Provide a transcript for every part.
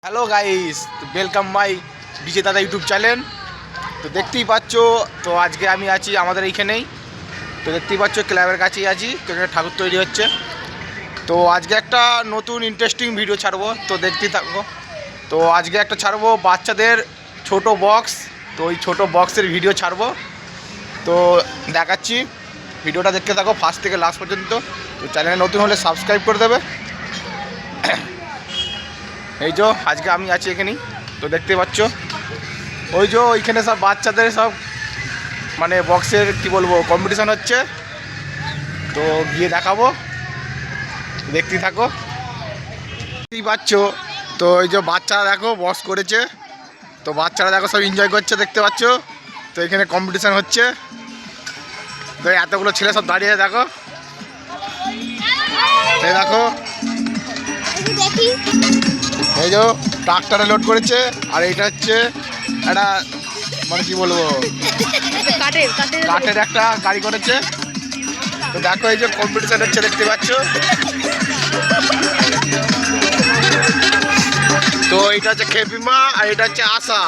Hello guys, welcome my DJ দাদা YouTube channel. তো দেখতেই পাচ্ছ, তো আজকে আমি আছি আমাদের এইখানেই। তো দেখতেই পাচ্ছ ক্লাবের কাছেই আছি, তো এখানে ঠাকুর তৈরি হচ্ছে। তো আজকে একটা নতুন ইন্টারেস্টিং ভিডিও ছাড়বো, তো দেখতেই থাকবো। তো আজকে একটা ছাড়বো বাচ্চাদের ছোট বক্স, তো ওই ছোটো বক্সের ভিডিও ছাড়বো। তো দেখাচ্ছি, ভিডিওটা দেখতে থাকো ফার্স্ট থেকে লাস্ট পর্যন্ত। তো চ্যানেলে নতুন হলে সাবস্ক্রাইব করে দেবে। এই যে আজকে আমি আছি এখানেই, তো দেখতে পাচ্ছ ওই যে ওইখানে সব বাচ্চাদের সব মানে বক্সের কি বলবো কম্পিটিশান হচ্ছে। তো গিয়ে দেখাবো, দেখতেই থাকো। দেখতেই পাচ্ছ, তো ওই যে বাচ্চারা দেখো বক্স করেছে, তো বাচ্চারা দেখো সব এনজয় করছে দেখতে পাচ্ছ। তো এখানে কম্পিটিশান হচ্ছে, তো এতগুলো ছেলে সব দাঁড়িয়ে দেখো, এই দেখো এই যে ট্রাক্টরে লোড করেছে। আর এইটা হচ্ছে একটা মানে কি বলবো কাঠের একটা গাড়ি করেছে। তো দেখো এই যে কম্পিটিশন হচ্ছে দেখতে পাচ্ছ। তো এটা হচ্ছে খেপিমা আর এটা হচ্ছে আশা,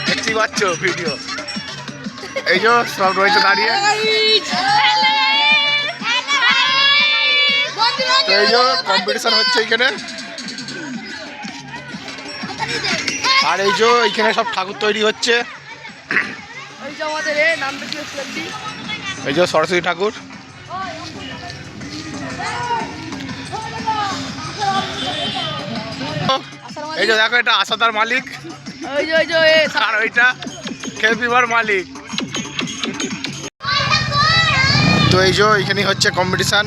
দেখতেই পাচ্ছ ভিডিও। এই যে সব রয়েছে দাঁড়িয়ে। তো এই যে কম্পিটিশন হচ্ছে এইখানে। আর এই যে এইখানে সব ঠাকুর তৈরি হচ্ছে। এই যে সরস্বতী ঠাকুর। এই যে দেখো এটা আশাদার মালিক, আর ওইটা খেপিমার মালিক। তো এই যে এইখানে হচ্ছে কম্পিটিশান।